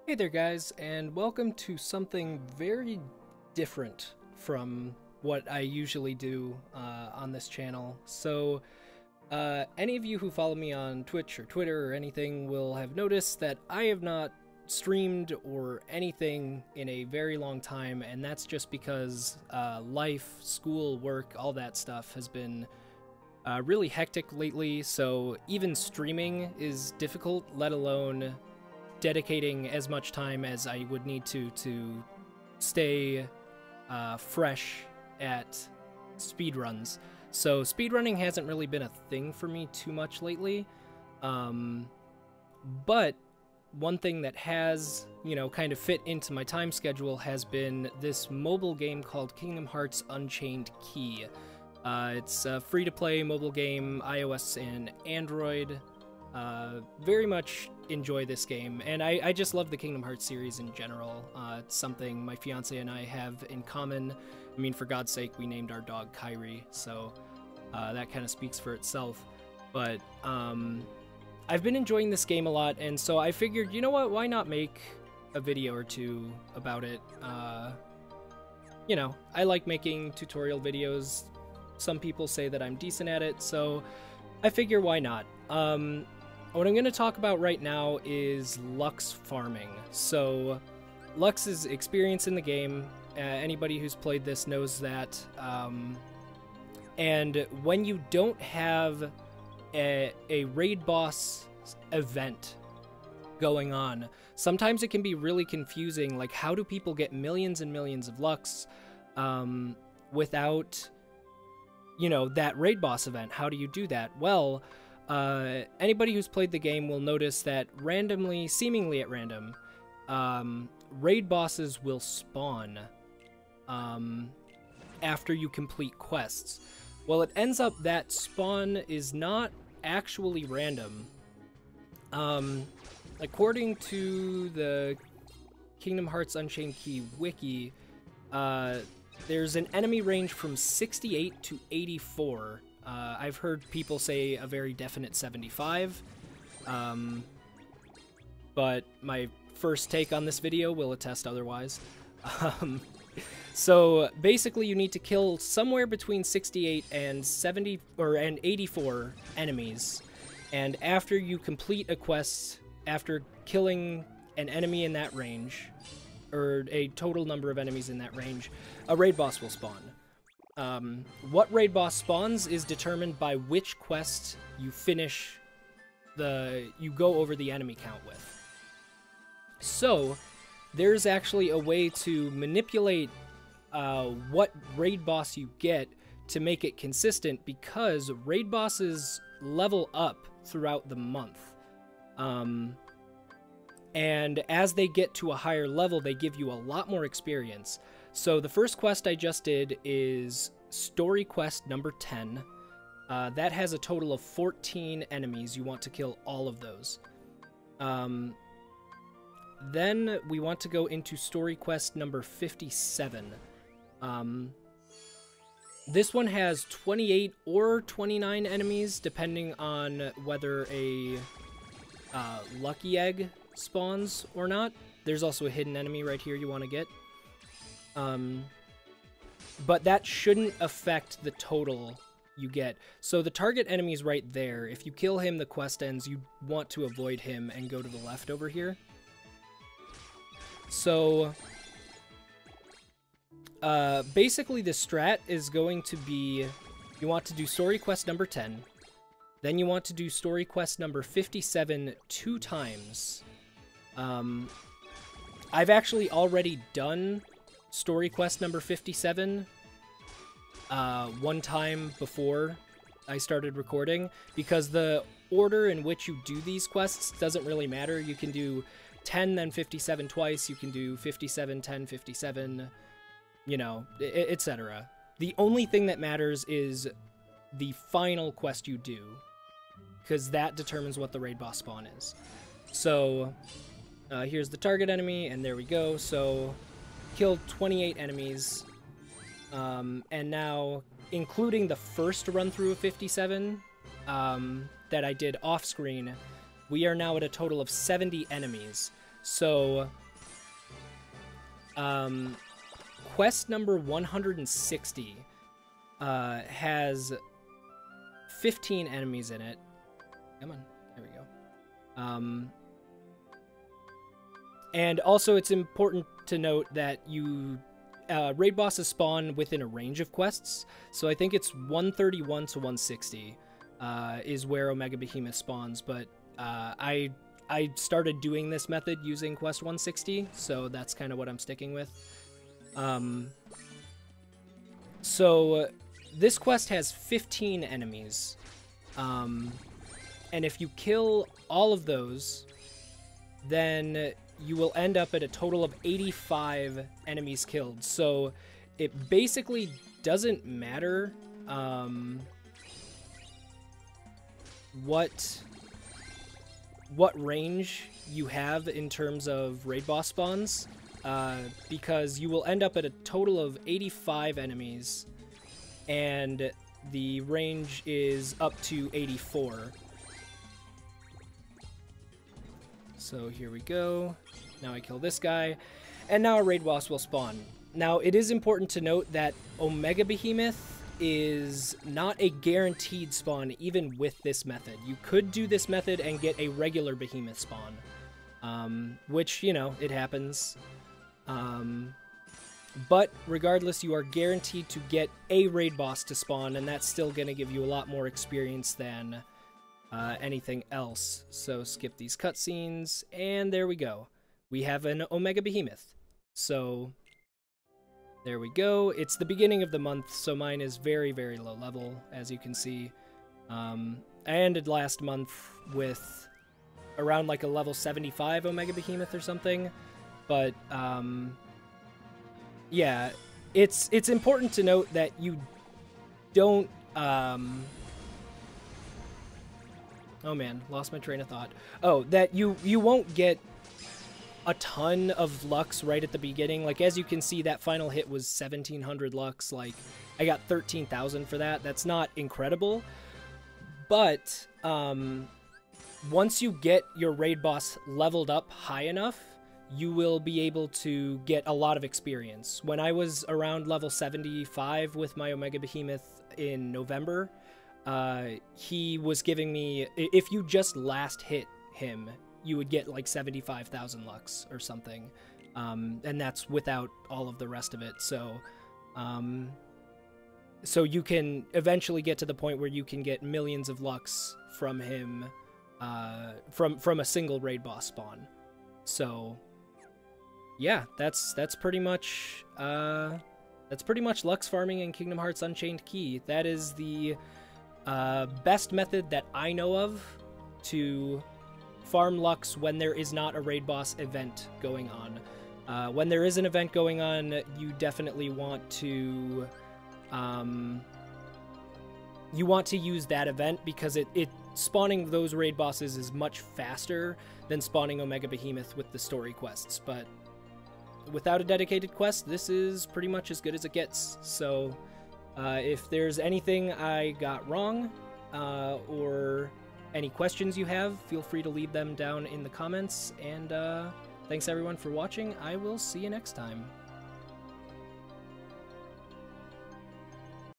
Hey there guys, and welcome to something very different from what I usually do on this channel. So, any of you who follow me on Twitch or Twitter or anything will have noticed that I have not streamed or anything in a very long time, and that's just because life, school, work, all that stuff has been really hectic lately, so even streaming is difficult, let alone dedicating as much time as I would need to stay fresh at speedruns. So speedrunning hasn't really been a thing for me too much lately. But one thing that has, kind of fit into my time schedule has been this mobile game called Kingdom Hearts Unchained Key. It's a free-to-play mobile game, iOS and Android. Very much enjoy this game, and I just love the Kingdom Hearts series in general. It's something my fiance and I have in common. I mean, for God's sake, we named our dog Kyrie, so that kind of speaks for itself. But I've been enjoying this game a lot, and so I figured, you know what, why not make a video or two about it? I like making tutorial videos. Some people say that I'm decent at it, so I figure why not? What I'm going to talk about right now is Lux farming. So, Lux's experience in the game, anybody who's played this knows that, and when you don't have a raid boss event going on, sometimes it can be really confusing, like how do people get millions and millions of Lux without, that raid boss event? How do you do that? Well, anybody who's played the game will notice that randomly, seemingly at random, raid bosses will spawn after you complete quests. Well, it ends up that spawn is not actually random. According to the Kingdom Hearts Unchained Key wiki, there's an enemy range from 68 to 84. I've heard people say a very definite 75, but my first take on this video will attest otherwise. So basically you need to kill somewhere between 68 and 84 enemies, and after you complete a quest, after killing an enemy in that range, or a total number of enemies in that range, a raid boss will spawn. What raid boss spawns is determined by which quest you finish you go over the enemy count with. So, there's actually a way to manipulate what raid boss you get to make it consistent, because raid bosses level up throughout the month. And as they get to a higher level, they give you a lot more experience. So the first quest I just did is story quest number 10. That has a total of 14 enemies. You want to kill all of those. Then we want to go into story quest number 57. This one has 28 or 29 enemies, depending on whether a lucky egg spawns or not. There's also a hidden enemy right here you want to get. But that shouldn't affect the total you get. So the target enemy is right there. If you kill him, the quest ends. You want to avoid him and go to the left over here. So basically the strat is going to be, you want to do story quest number 10. Then you want to do story quest number 57 2 times. I've actually already done story quest number 57 one time before I started recording, because the order in which you do these quests doesn't really matter. You can do 10 then 57 twice, you can do 57 10 57, etc. The only thing that matters is the final quest you do, because that determines what the raid boss spawn is. So here's the target enemy, and there we go. So killed 28 enemies, and now, including the first run through of 57 that I did off screen, we are now at a total of 70 enemies. So, quest number 160 has 15 enemies in it. Come on, there we go. And also it's important to note that raid bosses spawn within a range of quests. So I think it's 131 to 160 is where Omega Behemoth spawns, but I started doing this method using quest 160, so that's kind of what I'm sticking with. So this quest has 15 enemies, and if you kill all of those, then you will end up at a total of 85 enemies killed. So it basically doesn't matter what range you have in terms of raid boss spawns, because you will end up at a total of 85 enemies, and the range is up to 84. So here we go. Now I kill this guy, and now a raid boss will spawn. Now it is important to note that Omega Behemoth is not a guaranteed spawn even with this method. You could do this method and get a regular behemoth spawn, which, you know, it happens. But regardless, you are guaranteed to get a raid boss to spawn, and that's still going to give you a lot more experience than anything else. So skip these cutscenes, and there we go. We have an Omega Behemoth. So there we go. It's the beginning of the month, so mine is very, very low level, as you can see. I ended last month with around like a level 75 Omega Behemoth or something. But, yeah, it's important to note that you don't, oh man, lost my train of thought. Oh, that you won't get a ton of Lux right at the beginning. Like, as you can see, that final hit was 1,700 Lux. Like, I got 13,000 for that. That's not incredible. But, once you get your raid boss leveled up high enough, you will be able to get a lot of experience. When I was around level 75 with my Omega Behemoth in November, he was giving me, if you just last hit him, you would get like 75,000 Lux or something. And that's without all of the rest of it. So, so you can eventually get to the point where you can get millions of Lux from him, from a single raid boss spawn. So, yeah, that's pretty much Lux farming in Kingdom Hearts Unchained Key. That is the best method that I know of to farm Lux when there is not a raid boss event going on. When there is an event going on, you definitely want to use that event, because it spawning those raid bosses is much faster than spawning Omega Behemoth with the story quests. But without a dedicated quest, this is pretty much as good as it gets. So if there's anything I got wrong, or any questions you have, feel free to leave them down in the comments. And thanks everyone for watching. I will see you next time.